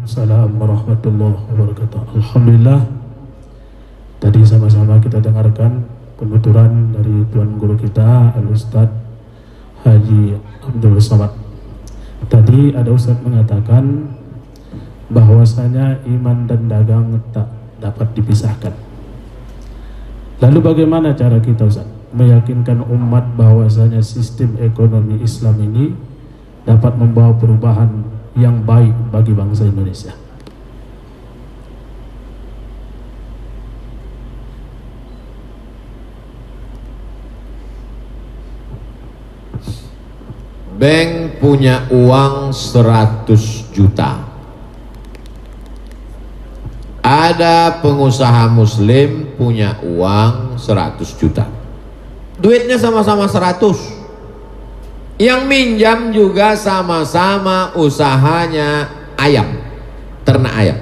Assalamualaikum warahmatullahi wabarakatuh. Alhamdulillah, tadi sama-sama kita dengarkan penuturan dari Tuan Guru kita Al-Ustadz Haji Abdul Somad. Tadi ada Ustadz mengatakan bahwasanya iman dan dagang tak dapat dipisahkan. Lalu bagaimana cara kita, Ustadz, meyakinkan umat bahwasanya sistem ekonomi Islam ini dapat membawa perubahan yang baik bagi bangsa Indonesia? Bank punya uang 100 juta. Ada pengusaha muslim punya uang 100 juta. Duitnya sama-sama 100. Yang minjam juga sama-sama usahanya ayam, ternak ayam.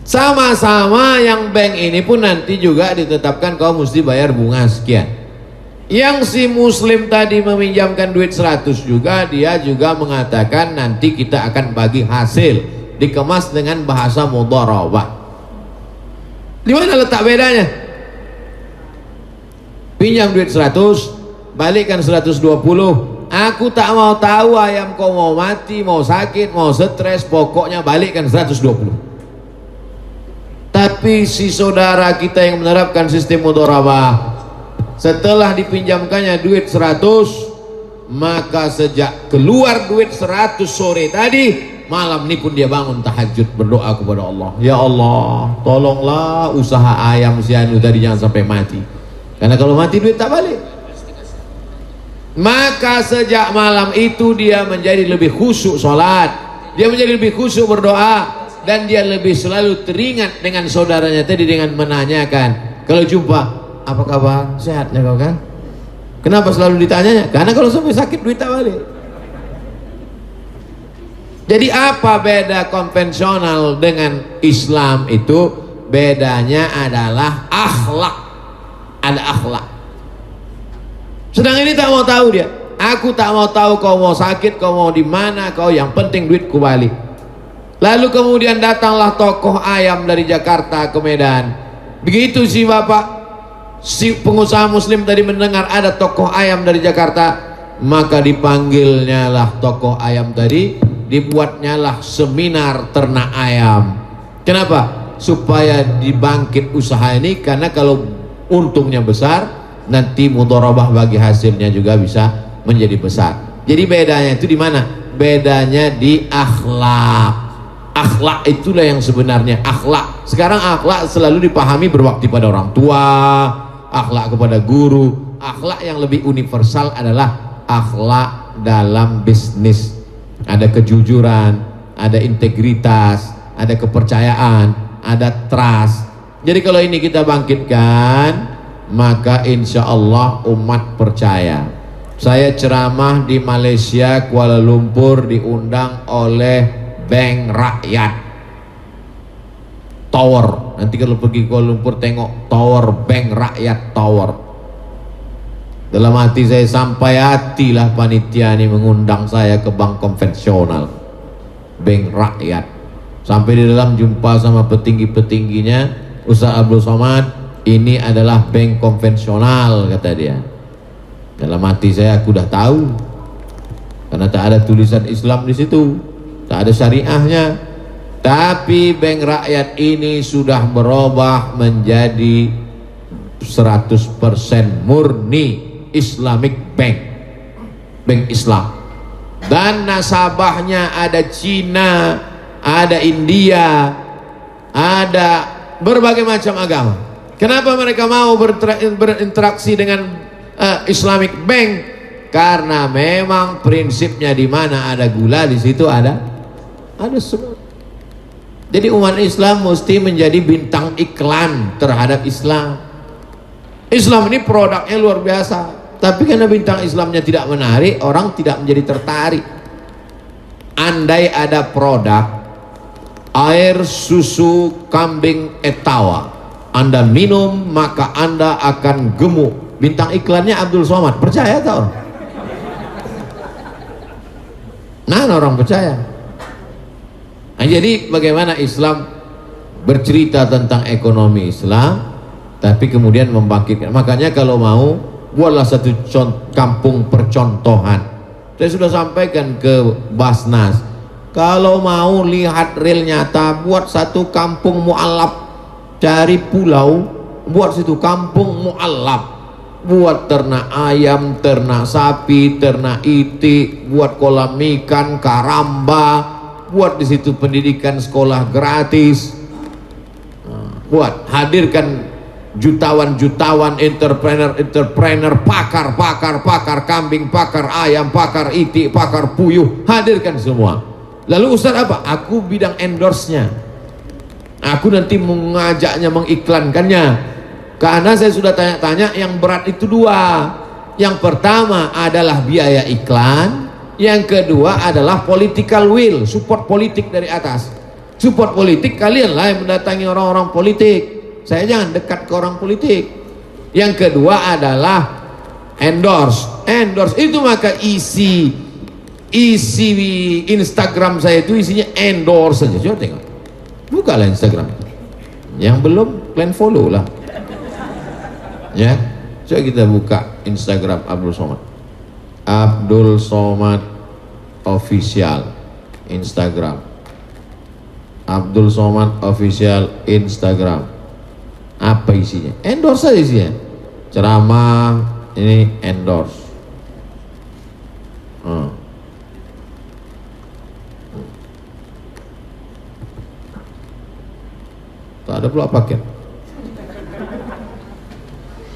Sama-sama yang bank ini pun nanti juga ditetapkan kau mesti bayar bunga sekian. Yang si muslim tadi meminjamkan duit 100 juga, dia juga mengatakan nanti kita akan bagi hasil, dikemas dengan bahasa mudharabah. Di mana letak bedanya? Pinjam duit 100, balikkan 120. Aku tak mau tahu ayam kau mau mati, mau sakit, mau stres, pokoknya balikkan 120. Tapi si saudara kita yang menerapkan sistem mudharabah, setelah dipinjamkannya duit 100, maka sejak keluar duit 100 sore tadi, malam ini pun dia bangun tahajud berdoa kepada Allah, ya Allah, tolonglah usaha ayam si Anu tadi jangan sampai mati. Karena kalau mati duit tak balik. Maka sejak malam itu dia menjadi lebih khusyuk sholat, dia menjadi lebih khusyuk berdoa, dan dia lebih selalu teringat dengan saudaranya tadi dengan menanyakan, kalau jumpa, apa kabar? Sehatnya kau kan? Kenapa selalu ditanyanya? Karena kalau sampai sakit duit tak balik. Jadi apa beda konvensional dengan Islam itu? Bedanya adalah akhlak. Ada akhlak. Sedang ini tak mau tahu dia. Aku tak mau tahu kau mau sakit, kau mau di mana, kau yang penting duitku balik. Lalu kemudian datanglah tokoh ayam dari Jakarta ke Medan. Begitu si bapak, si pengusaha muslim tadi mendengar ada tokoh ayam dari Jakarta, maka dipanggilnya lah tokoh ayam tadi, dibuatnya lah seminar ternak ayam. Kenapa? Supaya dibangkit usaha ini, karena kalau untungnya besar, nanti mudharabah bagi hasilnya juga bisa menjadi besar. Jadi bedanya itu di mana? Bedanya di akhlak. Akhlak itulah yang sebenarnya akhlak. Sekarang akhlak selalu dipahami berbakti pada orang tua, akhlak kepada guru. Akhlak yang lebih universal adalah akhlak dalam bisnis. Ada kejujuran, ada integritas, ada kepercayaan, ada trust. Jadi kalau ini kita bangkitkan, maka insya Allah umat percaya. Saya ceramah di Malaysia, Kuala Lumpur, diundang oleh Bank Rakyat Tower. Nanti kalau pergi Kuala Lumpur tengok Tower, Bank Rakyat Tower. Dalam hati saya, sampai hatilah panitia ini mengundang saya ke bank konvensional, Bank Rakyat. Sampai di dalam jumpa sama petinggi-petingginya, Ustaz Abdul Somad, ini adalah bank konvensional, kata dia. Dalam hati saya, aku dah tahu, karena tak ada tulisan Islam di situ, tak ada syariahnya. Tapi bank rakyat ini sudah berubah menjadi 100% murni Islamic Bank, bank Islam. Dan nasabahnya ada Cina, ada India, ada berbagai macam agama. Kenapa mereka mau berinteraksi dengan Islamic Bank? Karena memang prinsipnya di mana ada gula, di situ ada semut. Jadi umat Islam mesti menjadi bintang iklan terhadap Islam. Islam ini produknya luar biasa, tapi karena bintang Islamnya tidak menarik, orang tidak menjadi tertarik. Andai ada produk air susu kambing Etawa, Anda minum maka Anda akan gemuk, bintang iklannya Abdul Somad, percaya tau? Nah, orang percaya. Nah, jadi bagaimana Islam bercerita tentang ekonomi Islam, tapi kemudian membangkitkan. Makanya kalau mau, buatlah satu kampung percontohan. Saya sudah sampaikan ke Basnas, kalau mau lihat real nyata, buat satu kampung mu'alaf. Cari pulau, buat situ kampung mu'alaf. Buat ternak ayam, ternak sapi, ternak itik, buat kolam ikan, karamba, buat di situ pendidikan sekolah gratis. Buat hadirkan jutawan entrepreneur, pakar kambing, pakar ayam, pakar itik, pakar puyuh, hadirkan semua. Lalu Ustaz apa? Aku bidang endorse-nya. Aku nanti mengajaknya, mengiklankannya. Karena saya sudah tanya-tanya, yang berat itu dua. Yang pertama adalah biaya iklan, yang kedua adalah political will, support politik dari atas. Support politik, kalianlah yang mendatangi orang-orang politik. Saya jangan dekat ke orang politik. Yang kedua adalah endorse. Endorse itu maka isi Instagram saya itu isinya endorse saja. Coba tengok, bukalah Instagram. Yang belum, kalian follow lah. Ya, coba kita buka Instagram Abdul Somad. Abdul Somad Official Instagram. Abdul Somad Official Instagram. Apa isinya? Endorse aja isinya. Ceramah, ini endorse. Tak ada pula paket.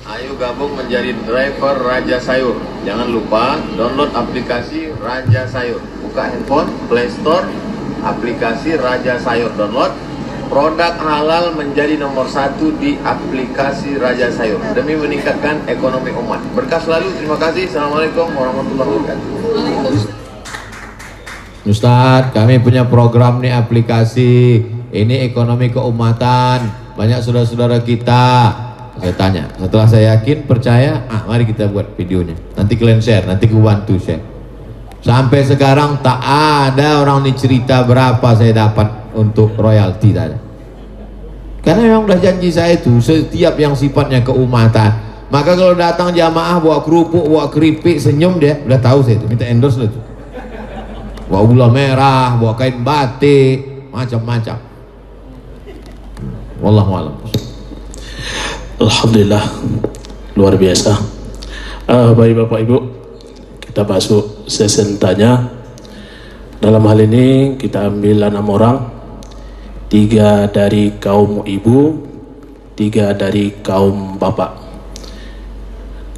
Ayo gabung menjadi driver Raja Sayur. Jangan lupa download aplikasi Raja Sayur. Buka handphone, Play Store, aplikasi Raja Sayur, download. Produk halal menjadi nomor 1 di aplikasi Raja Sayur demi meningkatkan ekonomi umat. Berkah selalu. Terima kasih. Assalamualaikum warahmatullahi wabarakatuh. Ustadz, kami punya program nih, aplikasi ini ekonomi keumatan. Banyak saudara-saudara kita. Saya tanya, setelah saya yakin, percaya, mari kita buat videonya. Nanti kalian share, nanti aku bantu share. Sampai sekarang tak ada orang ini cerita berapa saya dapat untuk royalti, tak ada. Karena memang udah janji saya itu, setiap yang sifatnya keumatan. Maka kalau datang jamaah bawa kerupuk, bawa keripik, senyum, dia udah tahu saya itu, minta endorse lah itu. Bawa gula merah, bawa kain batik, macam-macam. Wallahu a'lam. Alhamdulillah, luar biasa. Baik Bapak Ibu, kita masuk sesi tanya. Dalam hal ini kita ambil 6 orang, 3 dari kaum ibu, 3 dari kaum bapak.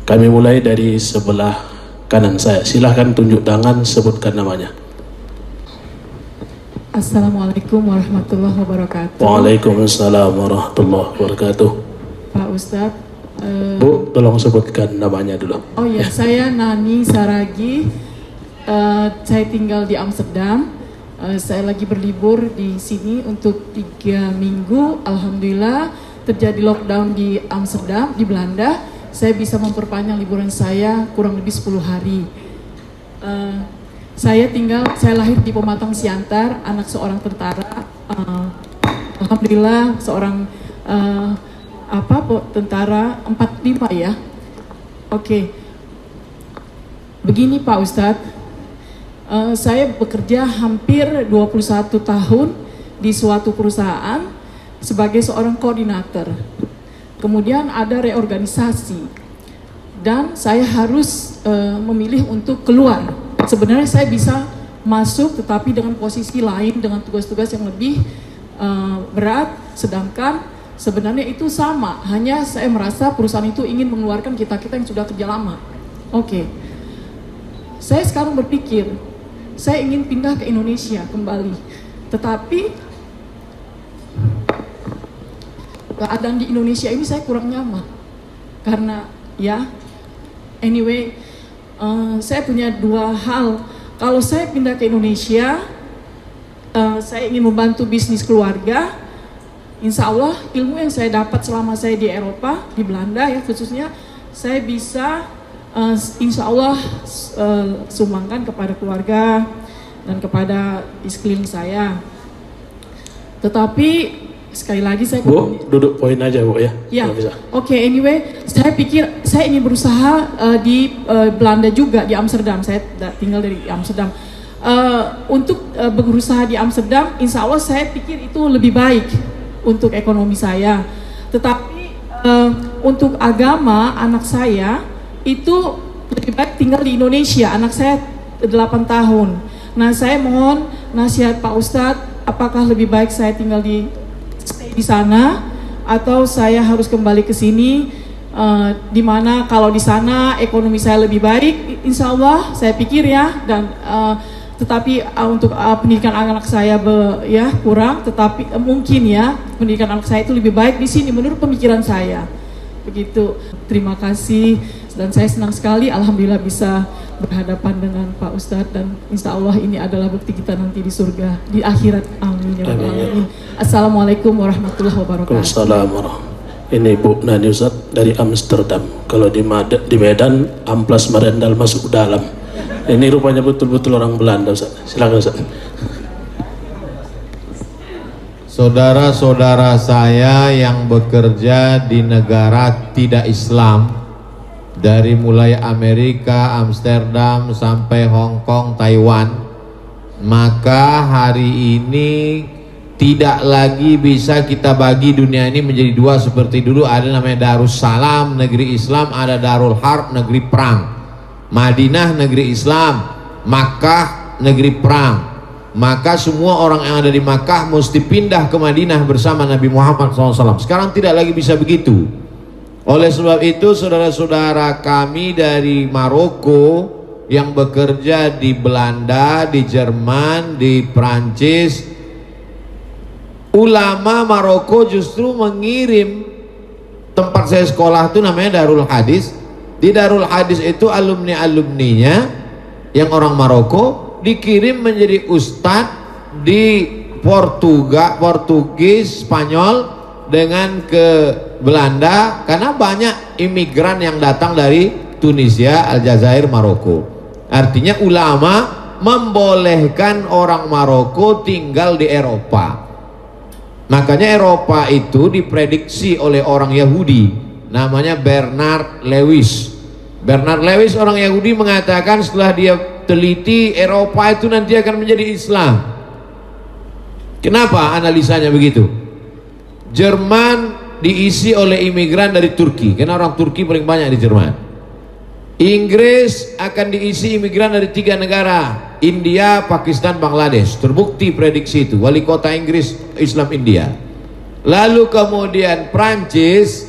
Kami mulai dari sebelah kanan saya. Silahkan tunjuk tangan, sebutkan namanya. Assalamualaikum warahmatullahi wabarakatuh. Waalaikumsalam warahmatullahi wabarakatuh. Pak Ustadz, Bu, tolong sebutkan namanya dulu. oh ya, saya Nani Saragi. Saya tinggal di Amsterdam. Saya lagi berlibur di sini untuk 3 minggu. Alhamdulillah terjadi lockdown di Amsterdam, di Belanda. Saya bisa memperpanjang liburan saya kurang lebih 10 hari. Saya lahir di Pematang Siantar, anak seorang tentara. Alhamdulillah seorang tentara 45 ya. Oke. Begini Pak Ustadz, saya bekerja hampir 21 tahun di suatu perusahaan sebagai seorang koordinator. Kemudian ada reorganisasi dan saya harus memilih untuk keluar. Sebenarnya saya bisa masuk tetapi dengan posisi lain, dengan tugas-tugas yang lebih berat, sedangkan sebenarnya itu sama, hanya saya merasa perusahaan itu ingin mengeluarkan kita-kita yang sudah kerja lama. Oke. Saya sekarang berpikir, saya ingin pindah ke Indonesia kembali. Tetapi keadaan di Indonesia ini saya kurang nyaman. Karena ya, anyway, saya punya 2 hal. Kalau saya pindah ke Indonesia, saya ingin membantu bisnis keluarga. Insya Allah ilmu yang saya dapat selama saya di Eropa, di Belanda ya khususnya, saya bisa insya Allah sumbangkan kepada keluarga. dan kepada di sekeliling saya. Tetapi sekali lagi saya Bu, duduk poin aja Bu ya. Ya, kalau bisa. oke, anyway, saya pikir saya ingin berusaha di Belanda juga, di Amsterdam. Saya tinggal dari Amsterdam. Untuk berusaha di Amsterdam, insya Allah saya pikir itu lebih baik untuk ekonomi saya. Tetapi untuk agama anak saya itu lebih baik tinggal di Indonesia. Anak saya 8 tahun. Nah, saya mohon nasihat Pak Ustadz, apakah lebih baik saya tinggal di sana atau saya harus kembali ke sini, di mana kalau di sana ekonomi saya lebih baik, insya Allah saya pikir ya, dan tetapi untuk pendidikan anak saya kurang, tetapi mungkin ya pendidikan anak saya itu lebih baik di sini menurut pemikiran saya. Begitu. Terima kasih, dan saya senang sekali alhamdulillah bisa berhadapan dengan Pak Ustadz, dan insya Allah ini adalah bukti kita nanti di surga, di akhirat. Amin ya rabbal alamin. Assalamualaikum warahmatullahi wabarakatuh. Waalaikumsalam. Ini Bu Nani Ustadz dari Amsterdam. Kalau di Medan, amplas merendal masuk dalam. Ini rupanya betul-betul orang Belanda Ustadz. Silakan Ustadz. Saudara-saudara saya yang bekerja di negara tidak Islam, dari mulai Amerika, Amsterdam sampai Hong Kong, Taiwan, maka hari ini tidak lagi bisa kita bagi dunia ini menjadi dua seperti dulu. Ada namanya Darussalam, negeri Islam, ada Darul Harb, negeri perang. Madinah, negeri Islam, Makkah, negeri perang. Maka semua orang yang ada di Makkah mesti pindah ke Madinah bersama Nabi Muhammad SAW. Sekarang tidak lagi bisa begitu. Oleh sebab itu, saudara-saudara kami dari Maroko yang bekerja di Belanda, di Jerman, di Prancis, ulama Maroko justru mengirim, tempat saya sekolah itu namanya Darul Hadis. Di Darul Hadis itu alumni-alumninya yang orang Maroko dikirim menjadi ustadz di Portugis, Spanyol, dengan ke Belanda, karena banyak imigran yang datang dari Tunisia, Aljazair, Maroko. Artinya ulama membolehkan orang Maroko tinggal di Eropa. Makanya Eropa itu diprediksi oleh orang Yahudi, namanya Bernard Lewis. Bernard Lewis orang Yahudi mengatakan setelah dia teliti, Eropa itu nanti akan menjadi Islam. Kenapa analisanya begitu? Jerman diisi oleh imigran dari Turki, karena orang Turki paling banyak di Jerman. Inggris akan diisi imigran dari 3 negara, India, Pakistan, Bangladesh. Terbukti prediksi itu, wali kota Inggris Islam India. Lalu kemudian Prancis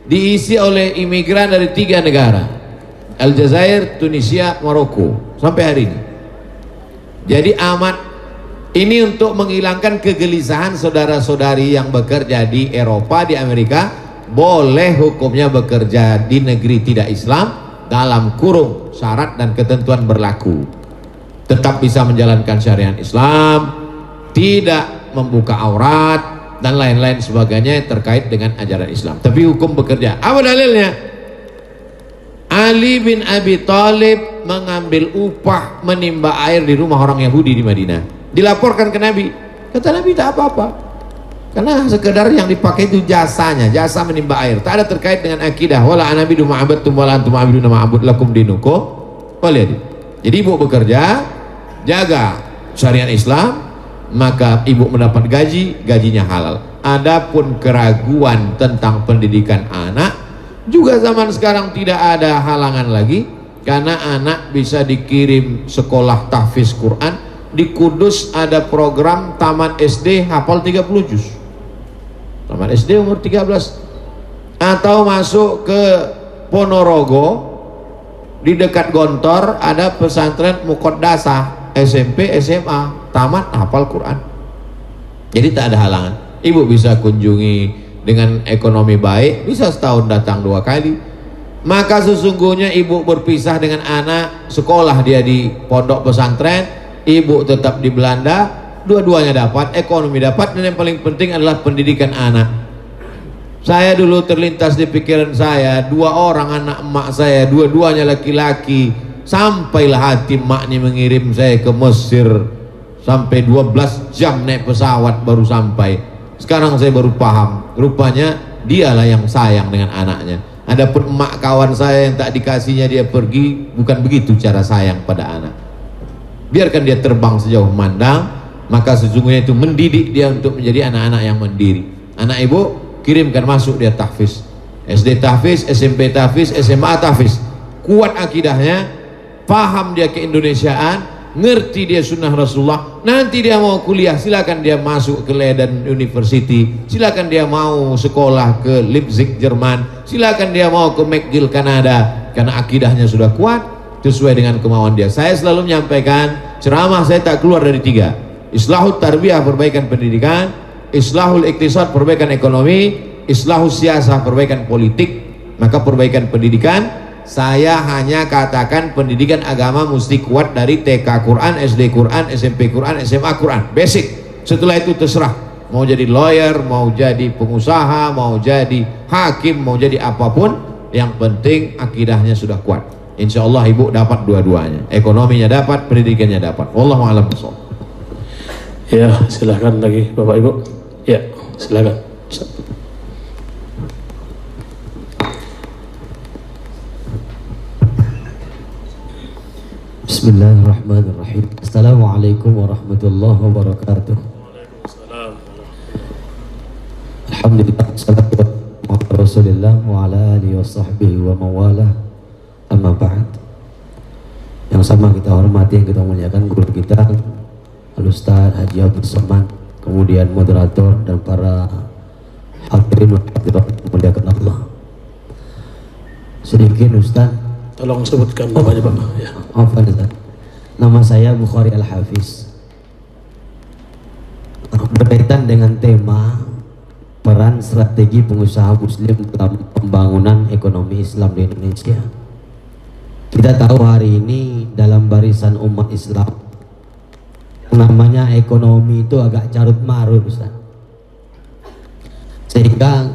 diisi oleh imigran dari 3 negara, Aljazair, Tunisia, Maroko, sampai hari ini. Jadi ini untuk menghilangkan kegelisahan saudara-saudari yang bekerja di Eropa, di Amerika. Boleh hukumnya bekerja di negeri tidak Islam dalam kurung syarat dan ketentuan berlaku. Tetap bisa menjalankan syariat Islam, tidak membuka aurat dan lain-lain sebagainya terkait dengan ajaran Islam. Tapi hukum bekerja. Apa dalilnya? Ali bin Abi Thalib mengambil upah menimba air di rumah orang Yahudi di Madinah. Dilaporkan ke Nabi, kata Nabi tak apa-apa, karena sekedar yang dipakai itu jasanya, jasa menimba air, tak ada terkait dengan akidah. Wala anabidu ma'abadtum wala antum ma'abiduna ma'abud lakum dinukum waliyadi. Jadi ibu bekerja, jaga syariat Islam, maka ibu mendapat gajinya halal. Adapun keraguan tentang pendidikan anak, juga zaman sekarang tidak ada halangan lagi, karena anak bisa dikirim sekolah tahfiz Quran. Di Kudus ada program taman SD hafal 30 juz. Taman SD umur 13. Atau masuk ke Ponorogo, di dekat Gontor ada pesantren Muqaddasah, SMP, SMA, tamat hafal Quran. Jadi tak ada halangan. Ibu bisa kunjungi dengan ekonomi baik, bisa setahun datang 2 kali. Maka sesungguhnya ibu berpisah dengan anak, sekolah dia di pondok pesantren, ibu tetap di Belanda, dua-duanya dapat, ekonomi dapat, dan yang paling penting adalah pendidikan anak. Saya dulu terlintas di pikiran saya, 2 orang anak emak saya, dua-duanya laki-laki. Sampailah hati emaknya mengirim saya ke Mesir, sampai 12 jam naik pesawat baru sampai. Sekarang saya baru paham, rupanya dialah yang sayang dengan anaknya. Adapun emak kawan saya yang tak dikasihnya dia pergi, bukan begitu cara sayang pada anak. Biarkan dia terbang sejauh mandang, maka sesungguhnya itu mendidik dia untuk menjadi anak-anak yang mandiri. Anak ibu kirimkan masuk dia tahfiz, SD tahfiz, SMP tahfiz, SMA tahfiz. Kuat akidahnya, paham dia keindonesiaan, ngerti dia sunnah Rasulullah. Nanti dia mau kuliah, silakan dia masuk ke Leiden University, silakan dia mau sekolah ke Leipzig Jerman, silakan dia mau ke McGill Kanada, karena akidahnya sudah kuat sesuai dengan kemauan dia. Saya selalu menyampaikan, ceramah saya tak keluar dari 3: islahul tarbiyah, perbaikan pendidikan; islahul iktisad, perbaikan ekonomi; islahul siasah, perbaikan politik. Maka perbaikan pendidikan, saya hanya katakan pendidikan agama mesti kuat dari TK Quran, SD Quran, SMP Quran, SMA Quran, basic. Setelah itu terserah mau jadi lawyer, mau jadi pengusaha, mau jadi hakim, mau jadi apapun, yang penting akidahnya sudah kuat. Insya Allah ibu dapat dua-duanya, ekonominya dapat, pendidikannya dapat. Wallahu a'lam bishawab. Ya, silahkan lagi Bapak Ibu. Ya, silahkan. Bismillahirrahmanirrahim. Assalamualaikum warahmatullahi wabarakatuh. Alhamdulillah, salatu wa rasulillah wa ala alihi wa sahbihi wa mawala. Amma ba'd. Yang sama kita hormati, yang kita muliakan guru kita Al-Ustaz Haji Abdul Somad, kemudian moderator dan para hadirin muliakan Allah. Sedikit Ustaz, Tolong sebutkan namanya Pak. Ya. Nama saya Bukhari Al-Hafiz. Berkaitan dengan tema peran strategi pengusaha muslim dalam pembangunan ekonomi Islam di Indonesia. Kita tahu hari ini dalam barisan umat Islam namanya ekonomi itu agak carut marut, Ustaz. Sehingga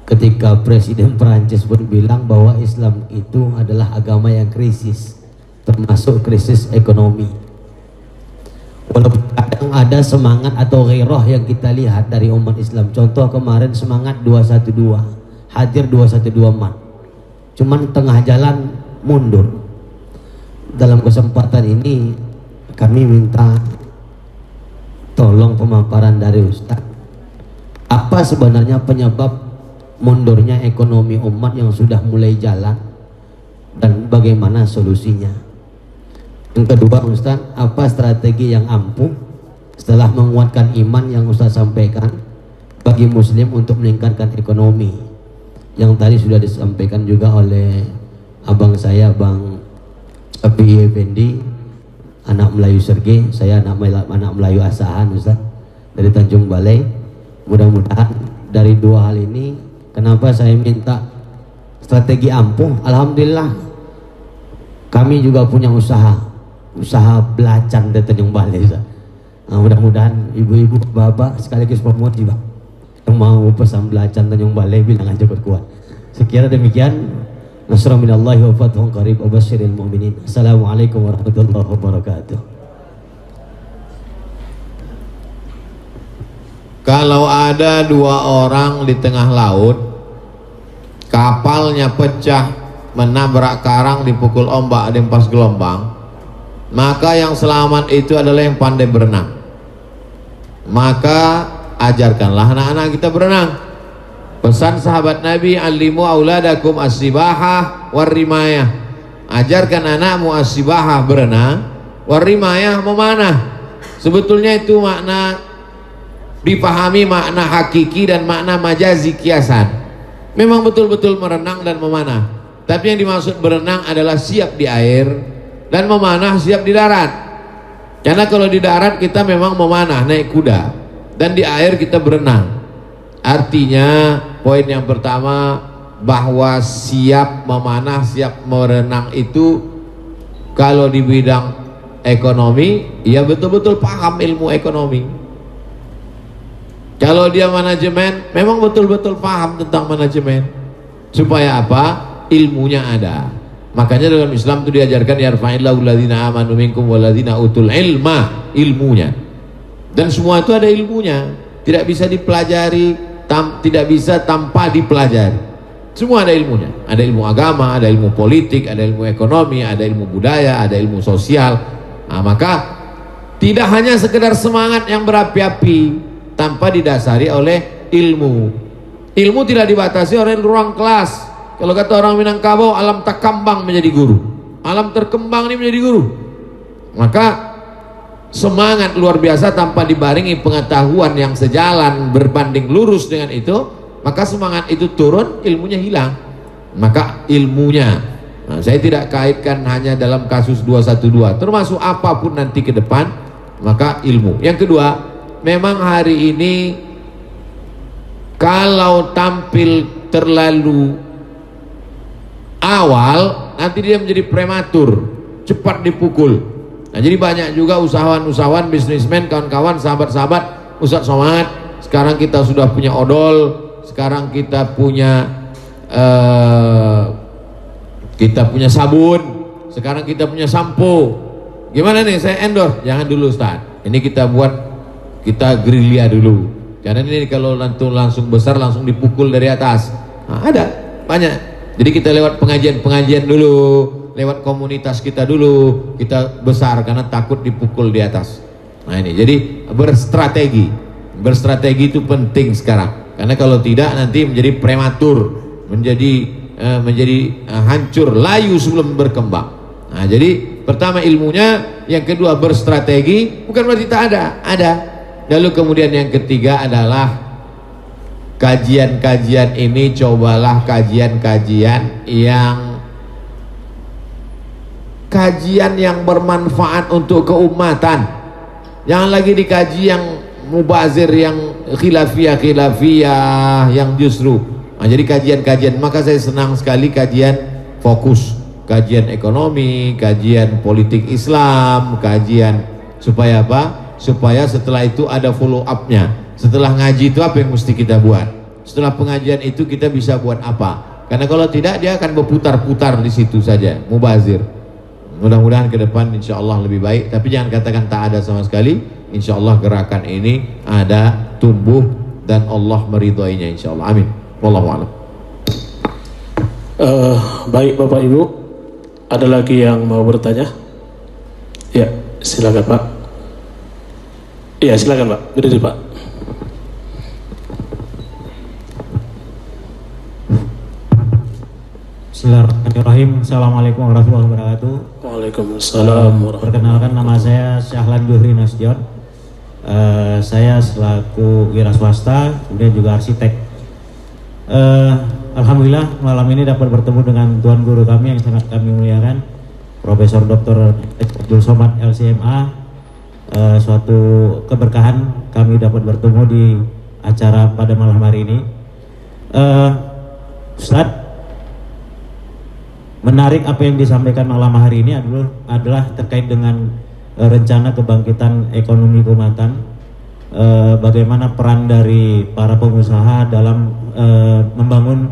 ketika Presiden Perancis pun bilang bahwa Islam itu adalah agama yang krisis, termasuk krisis ekonomi. Walaupun kadang ada semangat atau ghairah yang kita lihat dari umat Islam. Contoh kemarin semangat 212, hadir 212 mat. Cuman tengah jalan mundur. Dalam kesempatan ini kami minta tolong pemaparan dari Ustaz. Apa sebenarnya penyebab mundurnya ekonomi umat yang sudah mulai jalan dan bagaimana solusinya? Yang kedua Ustaz, apa strategi yang ampuh setelah menguatkan iman yang Ustaz sampaikan bagi muslim untuk meningkatkan ekonomi, yang tadi sudah disampaikan juga oleh abang saya, Bang Abi Effendi, anak Melayu Sergei, saya anak Melayu Asahan Ustaz, dari Tanjung Balai. Mudah-mudahan dari dua hal ini, kenapa saya minta strategi ampuh? Alhamdulillah kami juga punya usaha belacan di Tanjung Balai Ustaz. Nah, mudah-mudahan ibu-ibu, bapak sekaligus pemuat juga yang mau pesan belacan Tanjung Balai bilang aja kuat. Sekira demikian. Nasrul minallahi wa fathun qarib wa basyiril mu'minin. Assalamualaikum warahmatullahi wabarakatuh. Kalau ada dua orang di tengah laut, kapalnya pecah, menabrak karang, dipukul ombak, ada yang pas gelombang, maka yang selamat itu adalah yang pandai berenang. Maka ajarkanlah anak-anak kita berenang. Pesan sahabat Nabi, alimu auladakum as-sibahah war-rimayah. Ajarkan anakmu as-sibahah, berenang, war-rimayah, memanah. Sebetulnya itu makna dipahami, makna hakiki dan makna majazi, kiasan. Memang betul-betul merenang dan memanah. Tapi yang dimaksud berenang adalah siap di air, dan memanah siap di darat. Karena kalau di darat kita memang memanah, naik kuda, dan di air kita berenang. Artinya poin yang pertama, bahwa siap memanah, siap merenang itu kalau di bidang ekonomi, ya betul-betul paham ilmu ekonomi. Kalau dia manajemen, memang betul-betul paham tentang manajemen. Supaya apa? Ilmunya ada. Makanya dalam Islam itu diajarkan yarfa'illahu alladzina amanu minkum walladzina utul ilma, ilmunya. Dan semua itu ada ilmunya. Tidak bisa dipelajari, tidak bisa tanpa dipelajari. Semua ada ilmunya. Ada ilmu agama, ada ilmu politik, ada ilmu ekonomi, ada ilmu budaya, ada ilmu sosial. Nah, maka tidak hanya sekedar semangat yang berapi-api tanpa didasari oleh ilmu. Ilmu tidak dibatasi oleh ruang kelas. Kalau kata orang Minangkabau, alam takambang menjadi guru, alam terkembang ini menjadi guru. Maka semangat luar biasa tanpa dibarengi pengetahuan yang sejalan berbanding lurus dengan itu, maka semangat itu turun, ilmunya hilang. Maka ilmunya, nah, saya tidak kaitkan hanya dalam kasus 212, termasuk apapun nanti ke depan, maka ilmu. Yang kedua, memang hari ini kalau tampil terlalu awal, nanti dia menjadi prematur, cepat dipukul. Nah, jadi banyak juga usahawan-usahawan, bisnismen, kawan-kawan, sahabat-sahabat, Ustadz Somad, sekarang kita sudah punya odol, sekarang kita punya sabun, sekarang kita punya sampo. Gimana nih, saya endorse? Jangan dulu Ustadz, ini kita buat, kita gerilya dulu, karena ini kalau langsung besar langsung dipukul dari atas. Nah, ada banyak. Jadi kita lewat pengajian-pengajian dulu, lewat komunitas kita dulu, kita besar karena takut dipukul di atas. Nah ini, jadi berstrategi itu penting sekarang, karena kalau tidak nanti menjadi prematur, menjadi hancur, layu sebelum berkembang. Nah jadi pertama ilmunya, yang kedua berstrategi, bukan berarti tak ada. Lalu kemudian yang ketiga adalah kajian-kajian ini, cobalah kajian-kajian yang bermanfaat untuk keumatan. Jangan lagi dikaji yang mubazir, yang khilafiyah, yang justru. Nah, jadi kajian-kajian, maka saya senang sekali kajian fokus, kajian ekonomi, kajian politik Islam, kajian supaya apa? Supaya setelah itu ada follow up-nya. Setelah ngaji itu apa yang mesti kita buat? Setelah pengajian itu kita bisa buat apa? Karena kalau tidak dia akan berputar-putar di situ saja, mubazir. Mudah-mudahan ke depan insya Allah lebih baik. Tapi jangan katakan tak ada sama sekali. Insya Allah gerakan ini ada, tumbuh, dan Allah meridhoinya insya Allah. Amin. Wallahu a'lam. Baik Bapak Ibu, ada lagi yang mau bertanya? Ya, silakan Pak. Iya silakan Pak, berdiri Pak. Bismillahirrahmanirrahim. Assalamualaikum warahmatullahi wabarakatuh. Waalaikumsalam. Perkenalkan, nama saya Syahlan Juhri Nasution. Saya selaku wira swasta, kemudian juga arsitek. Alhamdulillah malam ini dapat bertemu dengan tuan guru kami yang sangat kami muliakan, Profesor Dr. Abdul Somad LCMA. Suatu keberkahan kami dapat bertemu di acara pada malam hari ini. Ustadz, menarik apa yang disampaikan malam hari ini adalah terkait dengan rencana kebangkitan ekonomi keumatan, bagaimana peran dari para pengusaha dalam membangun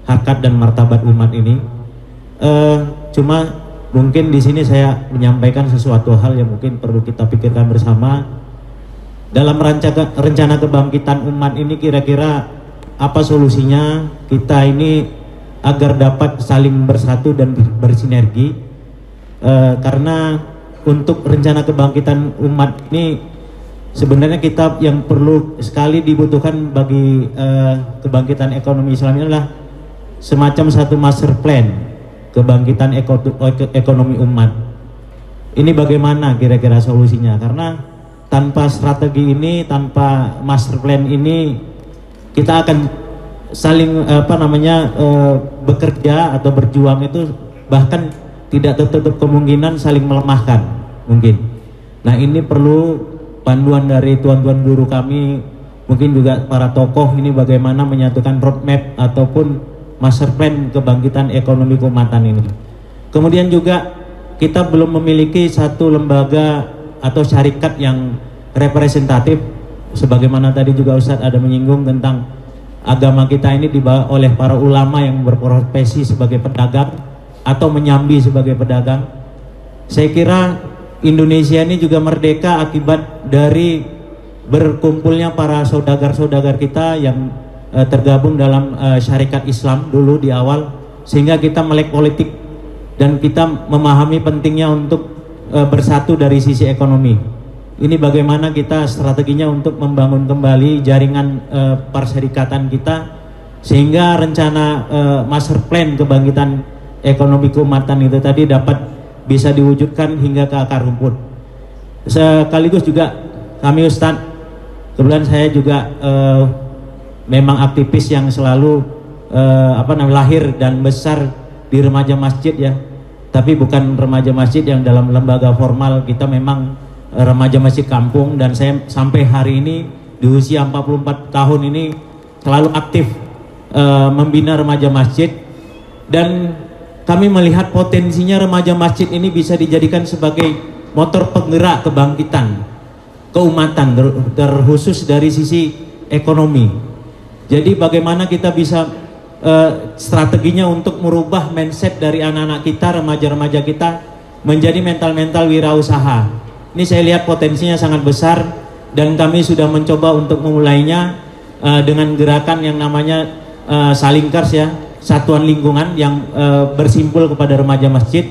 harkat dan martabat umat ini. Cuma mungkin di sini saya menyampaikan sesuatu hal yang mungkin perlu kita pikirkan bersama. Dalam rencana kebangkitan umat ini, kira-kira apa solusinya kita ini agar dapat saling bersatu dan bersinergi, karena untuk rencana kebangkitan umat ini sebenarnya kita yang perlu sekali dibutuhkan bagi kebangkitan ekonomi Islam ini adalah semacam satu master plan kebangkitan ekonomi umat. Ini bagaimana kira-kira solusinya? Karena tanpa strategi ini, tanpa master plan ini, kita akan saling bekerja atau berjuang itu bahkan tidak tertutup kemungkinan saling melemahkan mungkin. Nah ini perlu panduan dari tuan-tuan guru kami, mungkin juga para tokoh ini bagaimana menyatukan roadmap ataupun master plan kebangkitan ekonomi keumatan ini. Kemudian juga kita belum memiliki satu lembaga atau syarikat yang representatif, sebagaimana tadi juga Ustadz ada menyinggung tentang agama kita ini dibawa oleh para ulama yang berprofesi sebagai pedagang atau menyambi sebagai pedagang. Saya kira Indonesia ini juga merdeka akibat dari berkumpulnya para saudagar-saudagar kita yang tergabung dalam syarikat Islam dulu di awal, sehingga kita melek politik dan kita memahami pentingnya untuk bersatu dari sisi ekonomi. Ini bagaimana kita strateginya untuk membangun kembali jaringan perserikatan kita, sehingga rencana master plan kebangkitan ekonomi keumatan itu tadi dapat bisa diwujudkan hingga ke akar rumput. Sekaligus juga kami Ustadz, kebetulan saya juga memang aktivis yang selalu lahir dan besar di remaja masjid ya, tapi bukan remaja masjid yang dalam lembaga formal. Kita memang remaja masjid kampung, dan saya sampai hari ini di usia 44 tahun ini selalu aktif membina remaja masjid, dan kami melihat potensinya remaja masjid ini bisa dijadikan sebagai motor penggerak kebangkitan keumatan, terkhusus dari sisi ekonomi. Jadi bagaimana kita bisa strateginya untuk merubah mindset dari anak-anak kita, remaja-remaja kita menjadi mental-mental wirausaha. Ini saya lihat potensinya sangat besar, dan kami sudah mencoba untuk memulainya dengan gerakan yang namanya Salingkars ya, satuan lingkungan yang bersimpul kepada remaja masjid.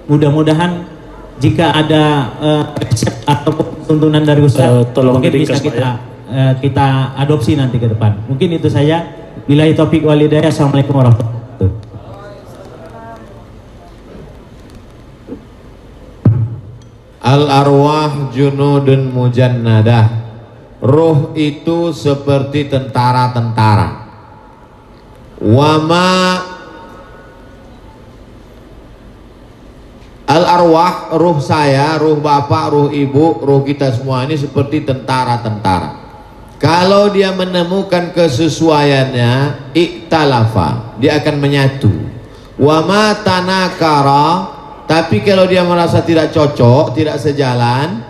Mudah-mudahan jika ada resep atau tuntunan dari Ustaz, mungkin bisa kita adopsi nanti ke depan. Mungkin itu saya. Billahi taufiq wal hidayah. Assalamualaikum warahmatullahi wabarakatuh. Al-arwah junudun mujannadah. Ruh itu seperti tentara-tentara. Wama al-arwah, ruh saya, ruh bapak, ruh ibu, ruh kita semua ini seperti tentara-tentara. Kalau dia menemukan kesesuaiannya, iktalafa, dia akan menyatu. Wama tanakara, tapi kalau dia merasa tidak cocok, tidak sejalan,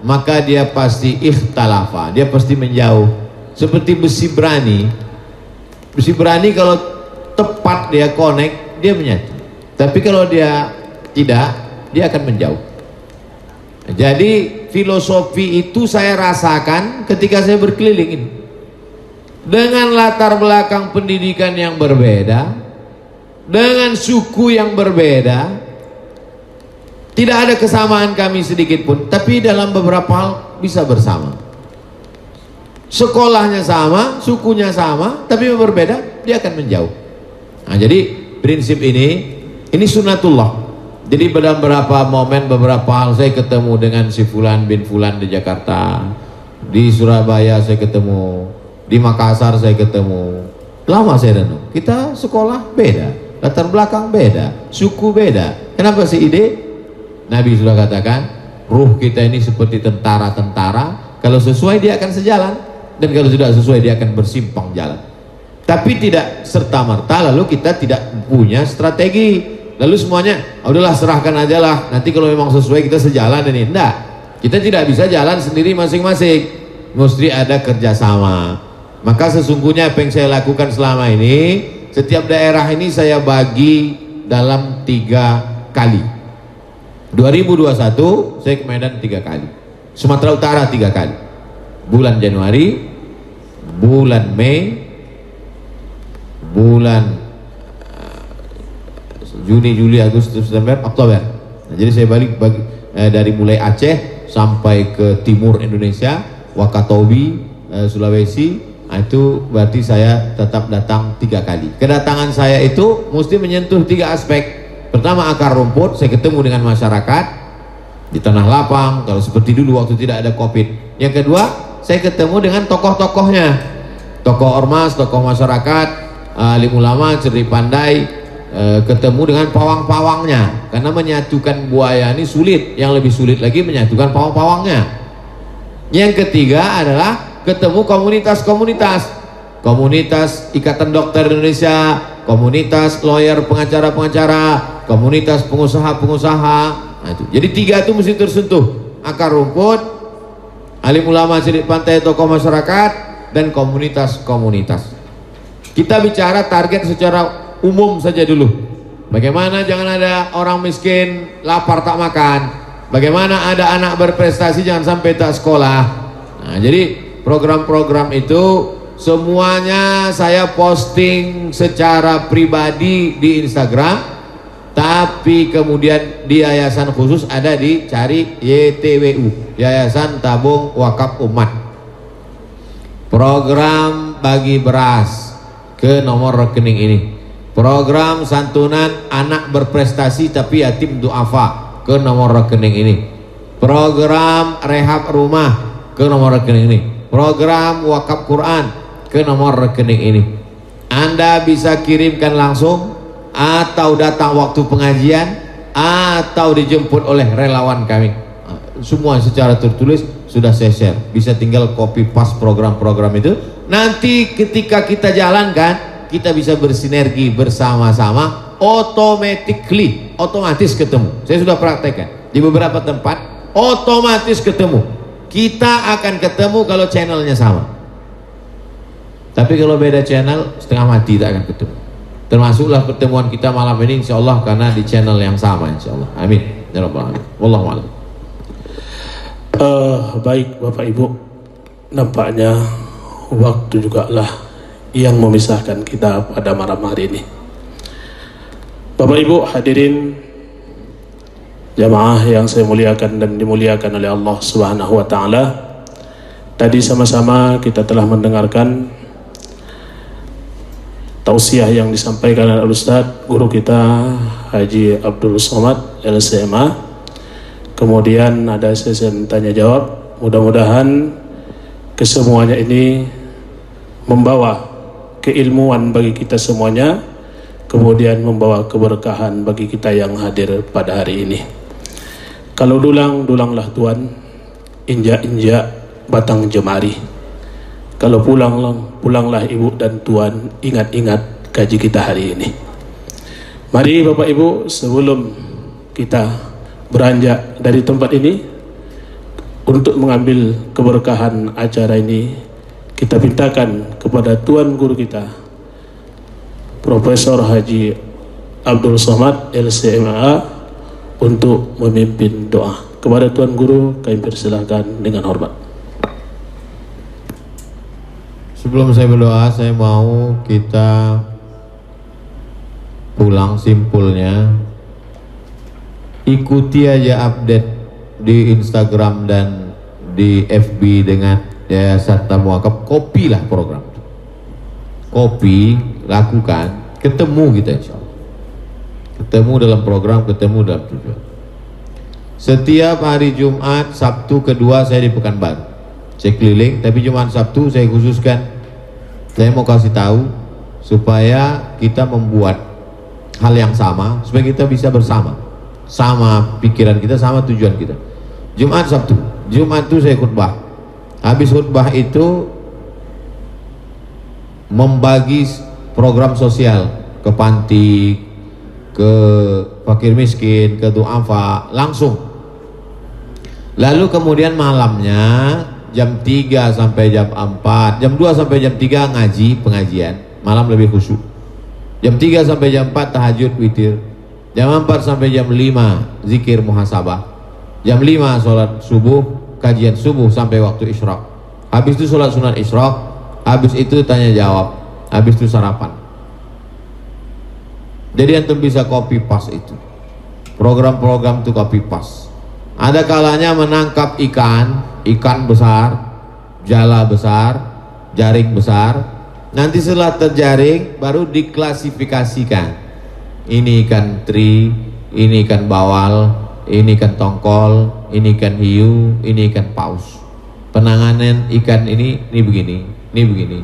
maka dia pasti ikhtalafa, dia pasti menjauh. Seperti besi berani. Besi berani kalau tepat dia connect, dia menyatu. Tapi kalau dia tidak, dia akan menjauh. Jadi filosofi itu saya rasakan ketika saya berkeliling ini. Dengan latar belakang pendidikan yang berbeda, dengan suku yang berbeda, tidak ada kesamaan kami sedikit pun, tapi dalam beberapa hal bisa bersama. Sekolahnya sama, sukunya sama, tapi berbeda, dia akan menjauh. Nah, jadi prinsip ini sunnatullah. Jadi dalam beberapa momen, beberapa hal saya ketemu dengan si Fulan bin Fulan di Jakarta, di Surabaya saya ketemu, di Makassar saya ketemu. Lama saya renung, kita sekolah beda, latar belakang beda, suku beda. Kenapa sih ide? Nabi sudah katakan, ruh kita ini seperti tentara-tentara, kalau sesuai dia akan sejalan, dan kalau tidak sesuai dia akan bersimpang jalan. Tapi tidak serta-merta lalu kita tidak punya strategi, lalu semuanya udahlah serahkan aja lah, nanti kalau memang sesuai kita sejalan ini. Enggak, kita tidak bisa jalan sendiri masing-masing, mesti ada kerjasama. Maka sesungguhnya apa yang saya lakukan selama ini, setiap daerah ini saya bagi dalam 3 kali. 2021 saya ke Medan 3 kali, Sumatera Utara 3 kali, bulan Januari, bulan Mei, bulan Juni, Juli, Agustus, September, Oktober. Nah, jadi saya balik dari mulai Aceh sampai ke timur Indonesia, Wakatobi, Sulawesi. Nah, itu berarti saya tetap datang 3 kali. Kedatangan saya itu mesti menyentuh 3 aspek. Pertama, akar rumput, saya ketemu dengan masyarakat di tanah lapang, kalau seperti dulu waktu tidak ada COVID. Yang kedua, saya ketemu dengan tokoh-tokohnya, tokoh ormas, tokoh masyarakat, alim ulama, cerdik pandai, ketemu dengan pawang-pawangnya, karena menyatukan buaya ini sulit, yang lebih sulit lagi menyatukan pawang-pawangnya. Yang ketiga adalah ketemu komunitas-komunitas, komunitas Ikatan Dokter Indonesia, komunitas lawyer, pengacara-pengacara, komunitas pengusaha-pengusaha. Nah, itu. Jadi 3 itu mesti tersentuh, akar rumput, alim ulama, cerdik pantai, tokoh masyarakat, dan komunitas-komunitas. Kita bicara target secara umum saja dulu. Bagaimana jangan ada orang miskin lapar tak makan, bagaimana ada anak berprestasi jangan sampai tak sekolah. Nah, jadi program-program itu semuanya saya posting secara pribadi di Instagram, tapi kemudian di yayasan khusus ada dicari YTWU, Yayasan Tabung Wakaf Umat. Program bagi beras ke nomor rekening ini. Program santunan anak berprestasi tapi yatim duafa ke nomor rekening ini. Program rehab rumah ke nomor rekening ini. Program wakaf Quran ke nomor rekening ini. Anda bisa kirimkan langsung atau datang waktu pengajian atau dijemput oleh relawan kami. Semua secara tertulis sudah saya share. Bisa tinggal copy paste program-program itu. Nanti ketika kita jalankan, kita bisa bersinergi bersama-sama, otomatis ketemu. Saya sudah praktekkan di beberapa tempat, otomatis ketemu. Kita akan ketemu kalau channelnya sama. Tapi kalau beda channel, setengah mati tak akan ketemu. Termasuklah pertemuan kita malam ini insya Allah karena di channel yang sama insya Allah. Amin ya rabbal alamin. Wallahu a'lam. Baik Bapak Ibu, nampaknya waktu juga lah yang memisahkan kita pada malam hari ini. Bapak Ibu hadirin jamaah yang saya muliakan dan dimuliakan oleh Allah Subhanahu wa taala. Tadi sama-sama kita telah mendengarkan tausiah yang disampaikan oleh Ustadz guru kita Haji Abdul Somad LCMA. Kemudian ada sesi tanya jawab. Mudah-mudahan kesemuanya ini membawa keilmuan bagi kita semuanya, kemudian membawa keberkahan bagi kita yang hadir pada hari ini. Kalau dulang, dulanglah Tuan, injak-injak batang jemari. Kalau pulanglah Ibu dan Tuan, ingat-ingat gaji kita hari ini. Mari Bapak Ibu, sebelum kita beranjak dari tempat ini untuk mengambil keberkahan acara ini, kita mintakan kepada Tuan Guru kita Profesor Haji Abdul Somad LCMA untuk memimpin doa. Kepada Tuan Guru kami persilahkan dengan hormat. Sebelum saya berdoa, saya mau kita pulang simpulnya. Ikuti aja update di Instagram dan di FB dengan Yayasan Tabung Wakaf. Kopilah program, kopi, lakukan, ketemu kita insya Allah. Ketemu dalam program, ketemu dalam tujuan. Setiap hari Jumat, Sabtu kedua saya di Pekanbaru, saya keliling. Tapi Jumat Sabtu saya khususkan, saya mau kasih tahu supaya kita membuat hal yang sama, supaya kita bisa bersama. Sama pikiran kita, sama tujuan kita. Jumat Sabtu, Jumat itu saya khutbah. Habis khutbah itu membagi program sosial ke panti, ke fakir miskin, ke duafa langsung. Lalu kemudian malamnya jam 3 sampai jam 4, jam 2 sampai jam 3 ngaji, pengajian. Malam lebih khusyuk. Jam 3 sampai jam 4 tahajud witir. Jam 4 sampai jam 5 zikir muhasabah. Jam 5 sholat subuh, kajian subuh sampai waktu isyraq. Habis itu sholat sunat isyraq. Habis itu tanya jawab. Habis itu sarapan. Jadi antum bisa copy paste itu. Program-program itu copy paste. Ada kalanya menangkap ikan besar, jala besar, jaring besar. Nanti setelah terjaring baru diklasifikasikan. Ini ikan teri, ini ikan bawal, ini ikan tongkol, ini ikan hiu, ini ikan paus. Penanganan ikan ini begini, ini begini.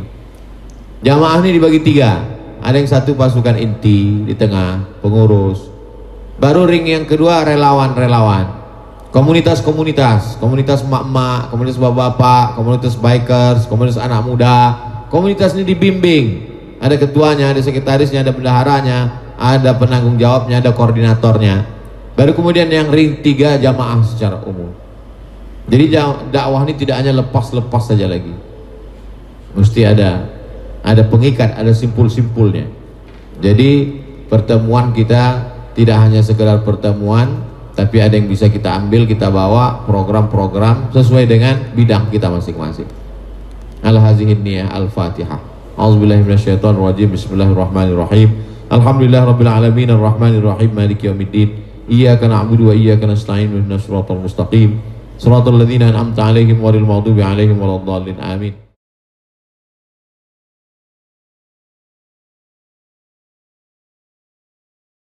Jamaah ini dibagi 3. Ada yang satu pasukan inti di tengah, pengurus. Baru ring yang kedua relawan-relawan. Komunitas-komunitas, komunitas emak-emak, komunitas bapak-bapak, komunitas bikers, komunitas anak muda. Komunitas ini dibimbing. Ada ketuanya, ada sekretarisnya, ada bendaharanya, ada penanggung jawabnya, ada koordinatornya. Baru kemudian yang ring 3 jamaah secara umum. Jadi dakwah ini tidak hanya lepas-lepas saja lagi, mesti ada ada pengikat, ada simpul-simpulnya. Jadi pertemuan kita tidak hanya sekedar pertemuan, tapi ada yang bisa kita ambil, kita bawa program-program sesuai dengan bidang kita masing-masing. Al-hazihin niyah al-fatihah. A'udzubillahi minasyaitonirrajim. Bismillahirrahmanirrahim. Alhamdulillahirabbil alamin arrahmanirrahim maliki yaumiddin. Iyyaka na'budu wa iyyaka nasta'in ihdinas siratal mustaqim. Shiratal ladzina an'amta 'alaihim ghairil maghdubi 'alaihim waladdallin. Amin.